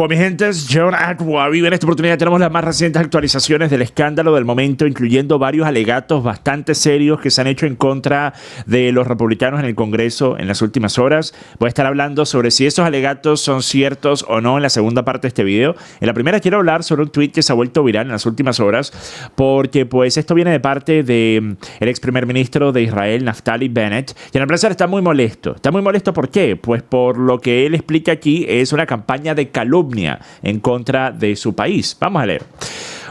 Mi gente, es John Atwabi. En esta oportunidad tenemos las más recientes actualizaciones del escándalo del momento, incluyendo varios alegatos bastante serios que se han hecho en contra de los republicanos en el Congreso en las últimas horas. Voy a estar hablando sobre si esos alegatos son ciertos o no en la segunda parte de este video. En la primera quiero hablar sobre un tweet que se ha vuelto viral en las últimas horas, porque pues esto viene de parte del ex primer ministro de Israel, Naftali Bennett, y en el parecer está muy molesto. Está muy molesto, ¿por qué? Pues por lo que él explica aquí es una campaña de calumnia en contra de su país. Vamos a leer.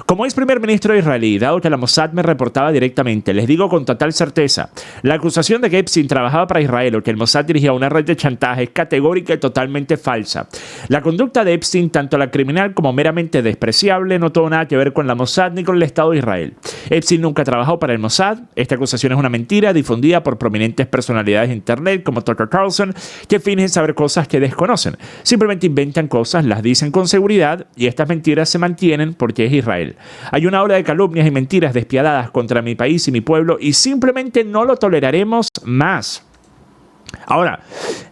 Como ex primer ministro israelí, dado que la Mossad me reportaba directamente, les digo con total certeza, la acusación de que Epstein trabajaba para Israel o que el Mossad dirigía una red de chantaje es categórica y totalmente falsa. La conducta de Epstein, tanto la criminal como meramente despreciable, no tuvo nada que ver con la Mossad ni con el Estado de Israel. Epstein nunca trabajó para el Mossad. Esta acusación es una mentira difundida por prominentes personalidades de Internet como Tucker Carlson, que fingen saber cosas que desconocen. Simplemente inventan cosas, las dicen con seguridad y estas mentiras se mantienen porque es Israel. Hay una ola de calumnias y mentiras despiadadas contra mi país y mi pueblo y simplemente no lo toleraremos más. Ahora,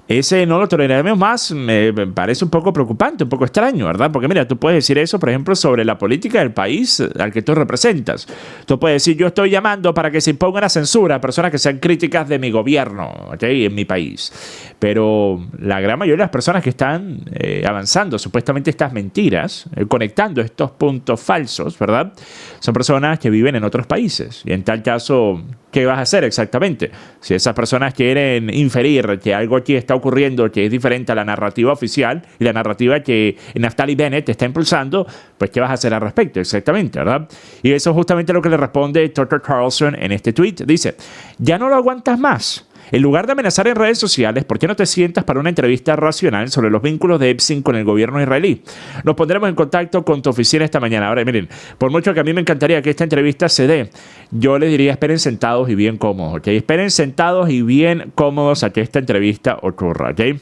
ese no lo toleraremos más me parece un poco preocupante, un poco extraño, ¿verdad? Porque mira, tú puedes decir eso, por ejemplo, sobre la política del país al que tú representas. Tú puedes decir, yo estoy llamando para que se imponga una censura a personas que sean críticas de mi gobierno, ¿okay? En mi país. Pero la gran mayoría de las personas que están avanzando supuestamente estas mentiras, conectando estos puntos falsos, ¿verdad? Son personas que viven en otros países. Y en tal caso, ¿qué vas a hacer exactamente? Si esas personas quieren inferir que algo aquí está ocurriendo que es diferente a la narrativa oficial y la narrativa que Naftali Bennett está impulsando, pues ¿qué vas a hacer al respecto? Exactamente, ¿verdad? Y eso es justamente lo que le responde Tucker Carlson en este tweet. Dice, ya no lo aguantas más. En lugar de amenazar en redes sociales, ¿por qué no te sientas para una entrevista racional sobre los vínculos de Epstein con el gobierno israelí? Nos pondremos en contacto con tu oficina esta mañana. Ahora, miren, por mucho que a mí me encantaría que esta entrevista se dé, yo les diría esperen sentados y bien cómodos, ¿ok? Esperen sentados y bien cómodos a que esta entrevista ocurra, ¿ok?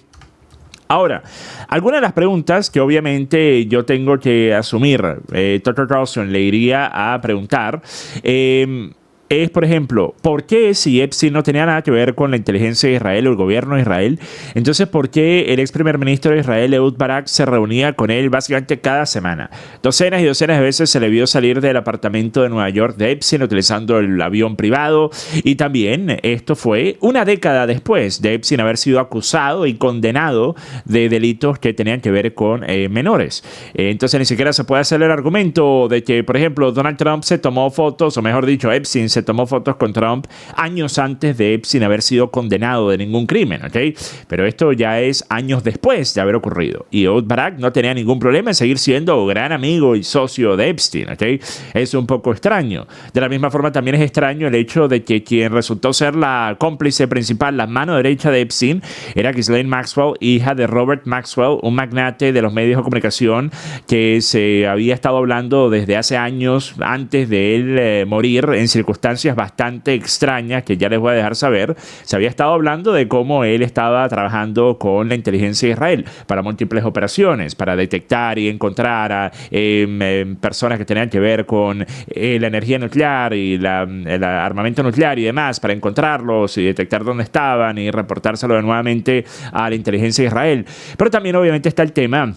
Ahora, algunas de las preguntas que obviamente yo tengo que asumir, Tucker Carlson le iría a preguntar, es, por ejemplo, ¿por qué si Epstein no tenía nada que ver con la inteligencia de Israel o el gobierno de Israel? Entonces, ¿por qué el ex primer ministro de Israel, Ehud Barak, se reunía con él básicamente cada semana? Docenas y docenas de veces se le vio salir del apartamento de Nueva York de Epstein utilizando el avión privado. Y también esto fue una década después de Epstein haber sido acusado y condenado de delitos que tenían que ver con menores. Entonces, ni siquiera se puede hacer el argumento de que, por ejemplo, Donald Trump se tomó fotos, o mejor dicho, Epstein se tomó fotos con Trump años antes de Epstein haber sido condenado de ningún crimen, ¿ok? Pero esto ya es años después de haber ocurrido. Y Ehud Barak no tenía ningún problema en seguir siendo gran amigo y socio de Epstein, ¿ok? Es un poco extraño. De la misma forma, también es extraño el hecho de que quien resultó ser la cómplice principal, la mano derecha de Epstein, era Ghislaine Maxwell, hija de Robert Maxwell, un magnate de los medios de comunicación que se había estado hablando desde hace años antes de él morir en circunstancias bastante extrañas que ya les voy a dejar saber. Se había estado hablando de cómo él estaba trabajando con la inteligencia de Israel para múltiples operaciones, para detectar y encontrar a personas que tenían que ver con la energía nuclear y el armamento nuclear y demás, para encontrarlos y detectar dónde estaban y reportárselo nuevamente a la inteligencia de Israel. Pero también obviamente está el tema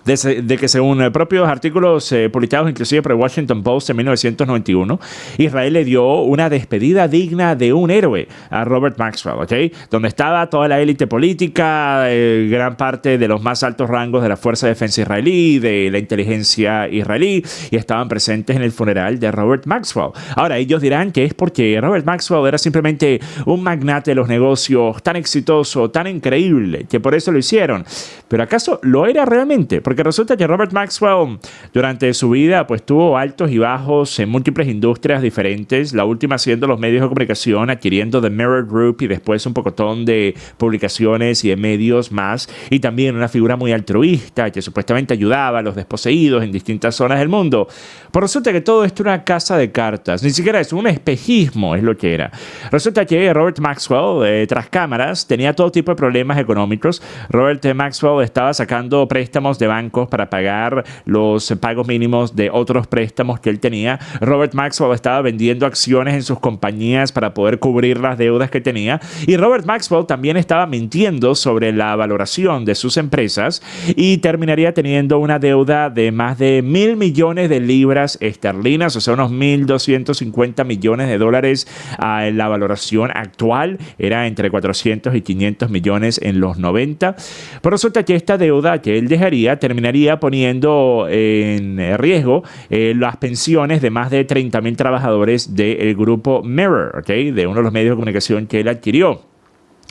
de que según propios artículos publicados inclusive por el Washington Post en 1991, Israel le dio una despedida digna de un héroe a Robert Maxwell, ¿ok? Donde estaba toda la élite política, gran parte de los más altos rangos de la Fuerza de Defensa israelí, de la inteligencia israelí, y estaban presentes en el funeral de Robert Maxwell. Ahora, ellos dirán que es porque Robert Maxwell era simplemente un magnate de los negocios tan exitoso, tan increíble, que por eso lo hicieron. ¿Pero acaso lo era realmente? Porque resulta que Robert Maxwell durante su vida pues tuvo altos y bajos en múltiples industrias diferentes, la última siendo los medios de comunicación, adquiriendo The Mirror Group y después un pocotón de publicaciones y de medios más, y también una figura muy altruista que supuestamente ayudaba a los desposeídos en distintas zonas del mundo. Pues resulta que todo esto era una casa de cartas, ni siquiera es un espejismo, es lo que era. Resulta que Robert Maxwell, tras cámaras, tenía todo tipo de problemas económicos. Robert Maxwell estaba sacando préstamos de bancos bancos para pagar los pagos mínimos de otros préstamos que él tenía. Robert Maxwell estaba vendiendo acciones en sus compañías para poder cubrir las deudas que tenía. Y Robert Maxwell también estaba mintiendo sobre la valoración de sus empresas y terminaría teniendo una deuda de más de 1.000 millones de libras esterlinas, o sea, unos 1.250 millones de dólares. La valoración actual era entre 400 y 500 millones en los 90. Pero resulta que esta deuda que él dejaría terminaría poniendo en riesgo las pensiones de más de 30.000 trabajadores del grupo Mirror, ¿okay? De uno de los medios de comunicación que él adquirió.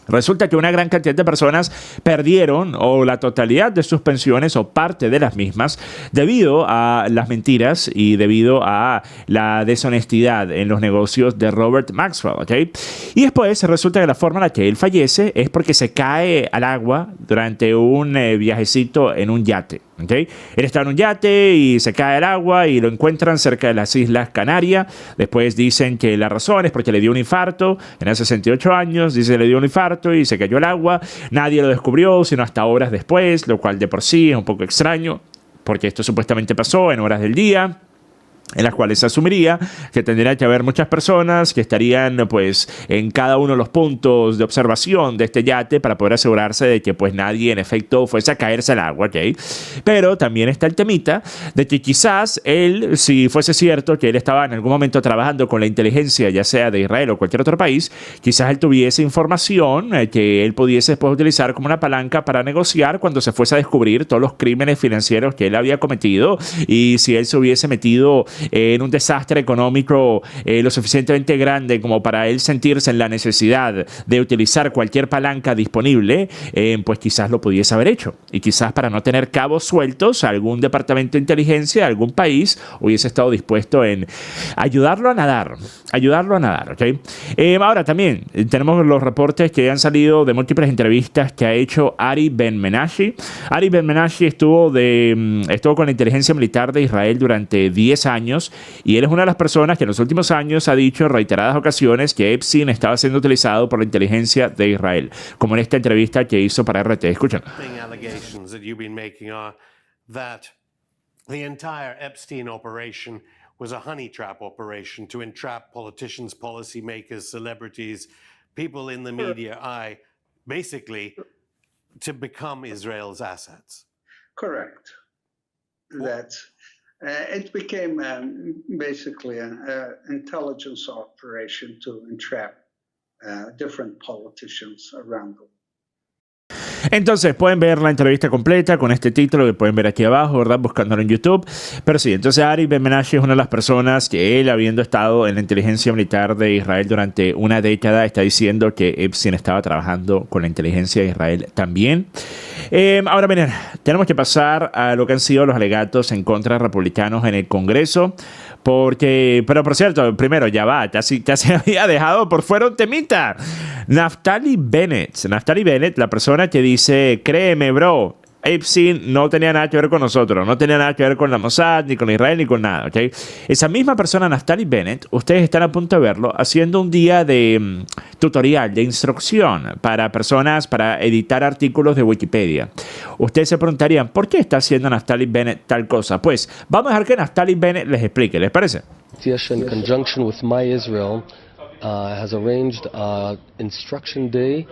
Resulta que una gran cantidad de personas perdieron o la totalidad de sus pensiones o parte de las mismas debido a las mentiras y debido a la deshonestidad en los negocios de Robert Maxwell, ¿okay? Y después resulta que la forma en la que él fallece es porque se cae al agua durante un viajecito en un yate. ¿Okay? Él está en un yate y se cae al agua y lo encuentran cerca de las Islas Canarias. Después dicen que la razón es porque le dio un infarto. En hace 68 años dice que le dio un infarto y se cayó al agua. Nadie lo descubrió sino hasta horas después, lo cual de por sí es un poco extraño porque esto supuestamente pasó en horas del día, en las cuales se asumiría que tendría que haber muchas personas que estarían pues en cada uno de los puntos de observación de este yate para poder asegurarse de que pues nadie en efecto fuese a caerse al agua, ¿okay? Pero también está el temita de que quizás él, si fuese cierto que él estaba en algún momento trabajando con la inteligencia, ya sea de Israel o cualquier otro país, quizás él tuviese información que él pudiese después utilizar como una palanca para negociar cuando se fuese a descubrir todos los crímenes financieros que él había cometido, y si él se hubiese metido en un desastre económico lo suficientemente grande como para él sentirse en la necesidad de utilizar cualquier palanca disponible, pues quizás lo pudiese haber hecho. Y quizás para no tener cabos sueltos, algún departamento de inteligencia de algún país hubiese estado dispuesto en ayudarlo a nadar. ¿Okay? Ahora también tenemos los reportes que han salido de múltiples entrevistas que ha hecho Ari Ben-Menashe. Ari Ben-Menashe estuvo con la inteligencia militar de Israel durante 10 años y él es una de las personas que en los últimos años ha dicho en reiteradas ocasiones que Epstein estaba siendo utilizado por la inteligencia de Israel, como en esta entrevista que hizo para RT. Escuchen. Was a honey trap operation to entrap politicians, policymakers, celebrities, people in the media eye, basically to become Israel's assets. Correct. That it became basically an intelligence operation to entrap different politicians around the world. Entonces pueden ver la entrevista completa con este título que pueden ver aquí abajo, ¿verdad? Buscándolo en YouTube. Pero sí, entonces Ari Ben-Menashe es una de las personas que él, habiendo estado en la inteligencia militar de Israel durante una década, está diciendo que Epstein estaba trabajando con la inteligencia de Israel también. Ahora miren, tenemos que pasar a lo que han sido los alegatos en contra de republicanos en el Congreso. Pero por cierto, primero, ya se había dejado por fuera un temita. Naftali Bennett, la persona que dice, créeme, bro, Epstein no tenía nada que ver con nosotros, no tenía nada que ver con la Mossad, ni con Israel, ni con nada, ¿ok? Esa misma persona, Naftali Bennett, ustedes están a punto de verlo haciendo un día de tutorial, de instrucción para personas para editar artículos de Wikipedia. Ustedes se preguntarían, ¿por qué está haciendo Naftali Bennett tal cosa? Pues vamos a dejar que Naftali Bennett les explique, ¿les parece? In conjunction with My Israel, has arranged instruction day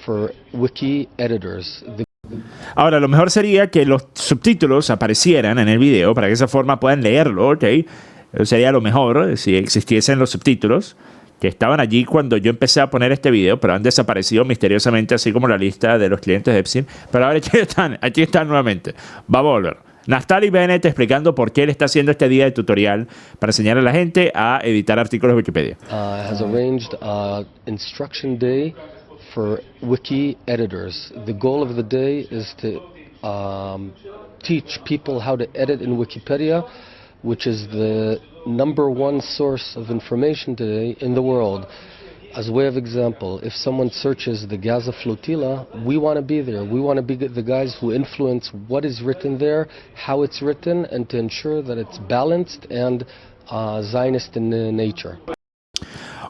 for wiki editors. Ahora, lo mejor sería que los subtítulos aparecieran en el video para que de esa forma puedan leerlo, ¿ok? Sería lo mejor si existiesen los subtítulos que estaban allí cuando yo empecé a poner este video, pero han desaparecido misteriosamente, así como la lista de los clientes de Epstein. Pero ahora aquí están nuevamente. Vamos a volver. Naftali Bennett explicando por qué él está haciendo este día de tutorial para enseñar a la gente a editar artículos de Wikipedia. Has arranged instruction day for wiki editors. The goal of the day is to teach people how to edit in Wikipedia, which is the #1 source of information today in the world. As a way of example, if someone searches the Gaza flotilla, we want to be there. We want to be the guys who influence what is written there, how it's written, and to ensure that it's balanced and Zionist in nature.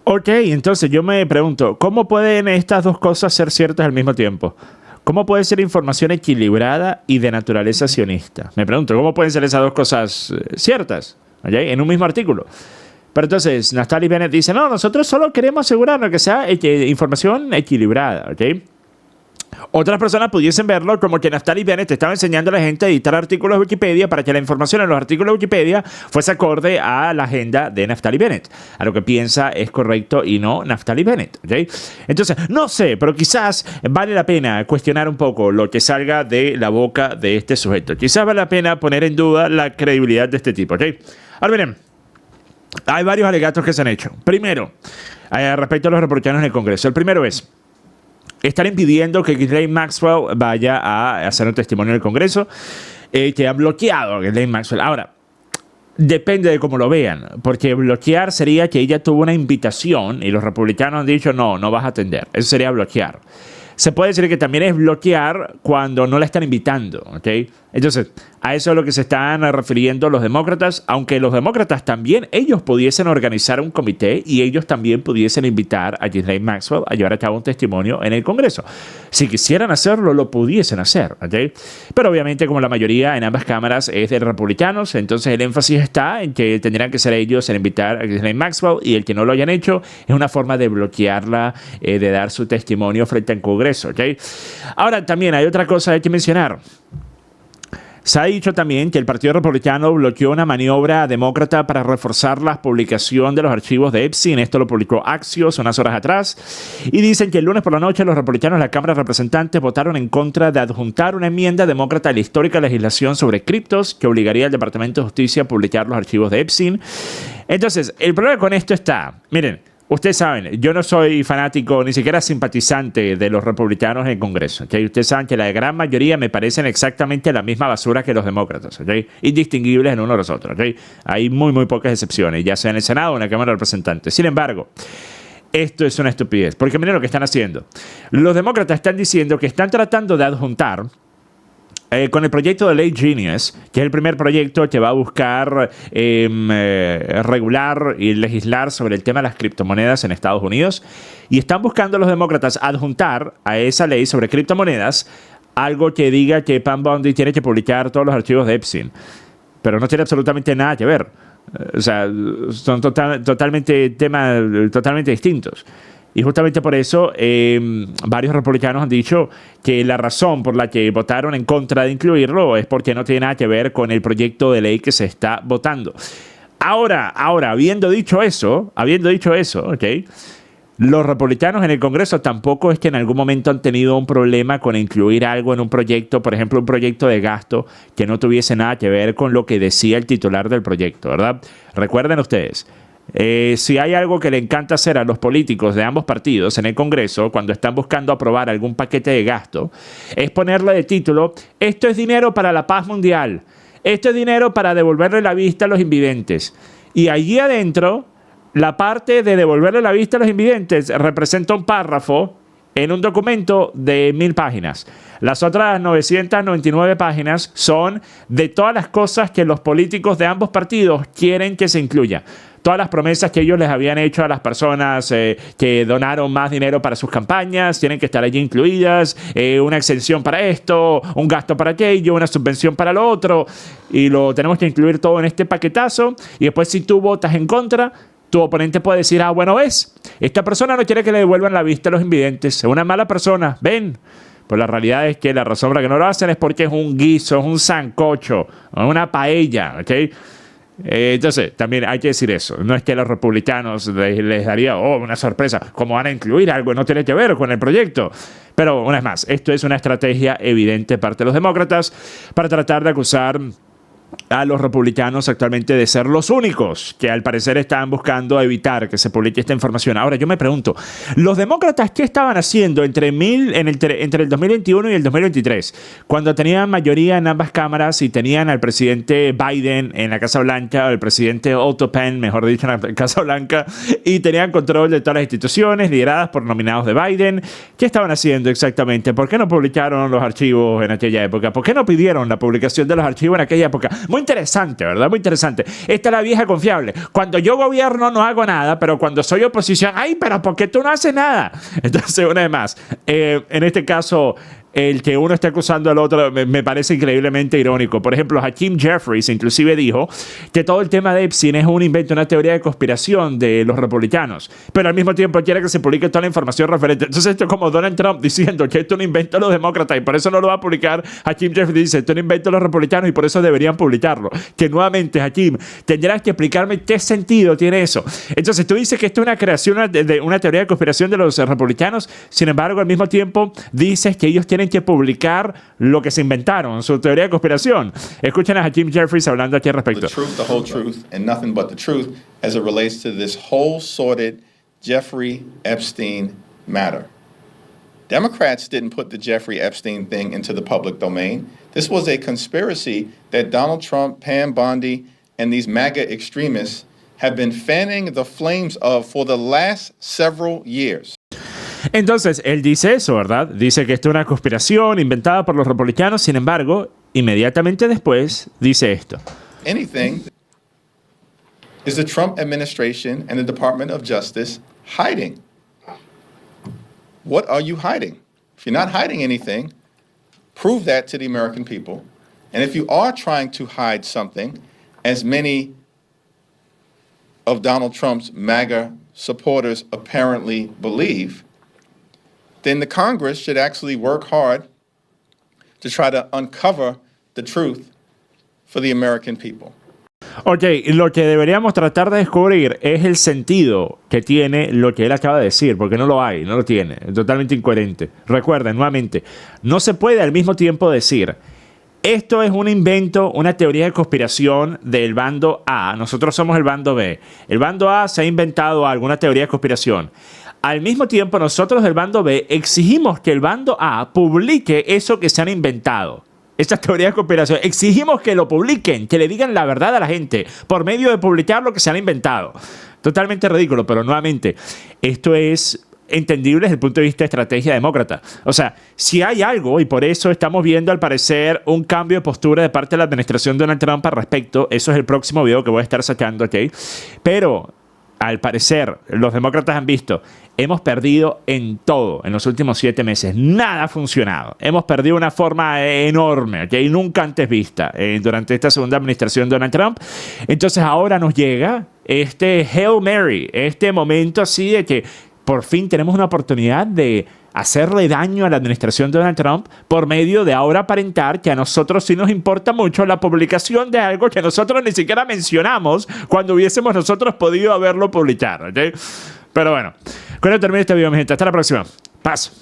Ok, entonces yo me pregunto, ¿cómo pueden estas dos cosas ser ciertas al mismo tiempo? ¿Cómo puede ser información equilibrada y de naturaleza sionista? Me pregunto, ¿cómo pueden ser esas dos cosas ciertas? ¿Ok? En un mismo artículo. Pero entonces, Naftali Bennett dice, no, nosotros solo queremos asegurarnos que sea información equilibrada, ¿ok? Otras personas pudiesen verlo como que Naftali Bennett estaba enseñando a la gente a editar artículos de Wikipedia para que la información en los artículos de Wikipedia fuese acorde a la agenda de Naftali Bennett, a lo que piensa es correcto y no Naftali Bennett, ¿ok? Entonces, no sé, pero quizás vale la pena cuestionar un poco lo que salga de la boca de este sujeto. Quizás vale la pena poner en duda la credibilidad de este tipo, ¿ok? Ahora miren, hay varios alegatos que se han hecho. Primero, respecto a los republicanos en el Congreso. El primero es, están impidiendo que Ghislaine Maxwell vaya a hacer un testimonio en el Congreso, que ha bloqueado a Ghislaine Maxwell. Ahora, depende de cómo lo vean, porque bloquear sería que ella tuvo una invitación y los republicanos han dicho, no, no vas a atender. Eso sería bloquear. Se puede decir que también es bloquear cuando no la están invitando, ¿ok? Entonces, a eso es lo que se están refiriendo los demócratas, aunque los demócratas también, ellos pudiesen organizar un comité y ellos también pudiesen invitar a Ghislaine Maxwell a llevar a cabo un testimonio en el Congreso. Si quisieran hacerlo, lo pudiesen hacer, ¿ok? Pero obviamente, como la mayoría en ambas cámaras es de republicanos, entonces el énfasis está en que tendrán que ser ellos en invitar a Ghislaine Maxwell y el que no lo hayan hecho es una forma de bloquearla, de dar su testimonio frente al Congreso, ¿ok? Ahora, también hay otra cosa que hay que mencionar. Se ha dicho también que el Partido Republicano bloqueó una maniobra demócrata para reforzar la publicación de los archivos de Epstein. Esto lo publicó Axios unas horas atrás. Y dicen que el lunes por la noche los republicanos de la Cámara de Representantes votaron en contra de adjuntar una enmienda demócrata a la histórica legislación sobre criptos que obligaría al Departamento de Justicia a publicar los archivos de Epstein. Entonces, el problema con esto está, miren, ustedes saben, yo no soy fanático ni siquiera simpatizante de los republicanos en el Congreso, ¿okay? Ustedes saben que la gran mayoría me parecen exactamente la misma basura que los demócratas, ¿okay? Indistinguibles en uno de los otros, ¿okay? Hay muy pocas excepciones, ya sea en el Senado o en la Cámara de Representantes. Sin embargo, esto es una estupidez, porque miren lo que están haciendo. Los demócratas están diciendo que están tratando de adjuntar con el proyecto de ley Genius, que es el primer proyecto que va a buscar regular y legislar sobre el tema de las criptomonedas en Estados Unidos. Y están buscando los demócratas adjuntar a esa ley sobre criptomonedas algo que diga que Pam Bondi tiene que publicar todos los archivos de Epstein. Pero no tiene absolutamente nada que ver. O sea, son totalmente temas totalmente distintos. Y justamente por eso varios republicanos han dicho que la razón por la que votaron en contra de incluirlo es porque no tiene nada que ver con el proyecto de ley que se está votando. Ahora, habiendo dicho eso, ¿ok? Los republicanos en el Congreso tampoco es que en algún momento han tenido un problema con incluir algo en un proyecto, por ejemplo, un proyecto de gasto que no tuviese nada que ver con lo que decía el titular del proyecto, ¿verdad? Recuerden ustedes. Si hay algo que le encanta hacer a los políticos de ambos partidos en el Congreso cuando están buscando aprobar algún paquete de gasto, es ponerle de título, esto es dinero para la paz mundial, esto es dinero para devolverle la vista a los invidentes. Y allí adentro, la parte de devolverle la vista a los invidentes representa un párrafo en un documento de 1000 páginas. Las otras 999 páginas son de todas las cosas que los políticos de ambos partidos quieren que se incluya. Todas las promesas que ellos les habían hecho a las personas que donaron más dinero para sus campañas tienen que estar allí incluidas. Una exención para esto, un gasto para aquello, una subvención para lo otro. Y lo tenemos que incluir todo en este paquetazo. Y después, si tú votas en contra, tu oponente puede decir, bueno, ves, esta persona no quiere que le devuelvan la vista a los invidentes. Es una mala persona, ven. Pues la realidad es que la razón por la que no lo hacen es porque es un guiso, es un sancocho, una paella, ¿ok? Entonces, también hay que decir eso. No es que a los republicanos les daría una sorpresa, como van a incluir algo que no tiene que ver con el proyecto. Pero, una vez más, esto es una estrategia evidente de parte de los demócratas para tratar de acusar a los republicanos actualmente de ser los únicos que al parecer están buscando evitar que se publique esta información. Ahora yo me pregunto, ¿los demócratas qué estaban haciendo entre el 2021 y el 2023? Cuando tenían mayoría en ambas cámaras y tenían al presidente Biden en la Casa Blanca, o el presidente Otto Penn, mejor dicho, en la Casa Blanca, y tenían control de todas las instituciones lideradas por nominados de Biden. ¿Qué estaban haciendo exactamente? ¿Por qué no publicaron los archivos en aquella época? ¿Por qué no pidieron la publicación de los archivos en aquella época? Muy interesante, ¿verdad? Muy interesante. Esta es la vieja confiable. Cuando yo gobierno no hago nada, pero cuando soy oposición, ¡ay, pero por qué tú no haces nada! Entonces, una vez más, en este caso, el que uno esté acusando al otro me parece increíblemente irónico. Por ejemplo, Hakeem Jeffries inclusive dijo que todo el tema de Epstein es un invento, una teoría de conspiración de los republicanos, pero al mismo tiempo quiere que se publique toda la información referente. Entonces esto es como Donald Trump diciendo que esto es un invento de los demócratas y por eso no lo va a publicar. Hakeem Jeffries dice, esto es un invento de los republicanos y por eso deberían publicarlo. Que nuevamente, Hakeem, tendrás que explicarme qué sentido tiene eso. Entonces tú dices que esto es una creación de una teoría de conspiración de los republicanos, sin embargo al mismo tiempo dices que ellos tienen que publicar lo que se inventaron, su teoría de conspiración. Escuchen a Hakeem Jeffries hablando aquí al respecto. The truth, the whole truth, and nothing but the truth as it relates to this whole sordid Jeffrey Epstein matter. Democrats didn't put the Jeffrey Epstein thing into the public domain. This was a conspiracy that Donald Trump, Pam Bondi, and these MAGA extremists have been fanning the flames of for the last several years. Entonces, él dice eso, ¿verdad? Dice que esto es una conspiración inventada por los republicanos, sin embargo, inmediatamente después dice esto. Anything is the Trump administration and the Department of Justice hiding? What are you hiding? If you're not hiding anything, prove that to the American people. And if you are trying to hide something, as many of Donald Trump's MAGA supporters apparently believe, then the Congress should actually work hard to try to uncover the truth for the American people. Ok, lo que deberíamos tratar de descubrir es el sentido que tiene lo que él acaba de decir, porque no lo hay, no lo tiene, es totalmente incoherente. Recuerden, nuevamente, no se puede al mismo tiempo decir, esto es un invento, una teoría de conspiración del bando A, nosotros somos el bando B. El bando A se ha inventado alguna teoría de conspiración. Al mismo tiempo, nosotros del bando B exigimos que el bando A publique eso que se han inventado. Esta teoría de conspiración. Exigimos que lo publiquen, que le digan la verdad a la gente por medio de publicar lo que se han inventado. Totalmente ridículo, pero nuevamente, esto es entendible desde el punto de vista de estrategia demócrata. O sea, si hay algo, y por eso estamos viendo al parecer un cambio de postura de parte de la administración de Donald Trump al respecto, eso es el próximo video que voy a estar sacando, ¿ok? Pero al parecer, los demócratas han visto, hemos perdido en todo en los últimos 7 meses. Nada ha funcionado. Hemos perdido de una forma enorme, ¿ok? Nunca antes vista durante esta segunda administración de Donald Trump. Entonces ahora nos llega este Hail Mary, este momento así de que por fin tenemos una oportunidad de hacerle daño a la administración de Donald Trump por medio de ahora aparentar que a nosotros sí nos importa mucho la publicación de algo que nosotros ni siquiera mencionamos cuando hubiésemos nosotros podido haberlo publicado, ¿ok? Pero bueno, con esto termino este video, mi gente. Hasta la próxima. Paz.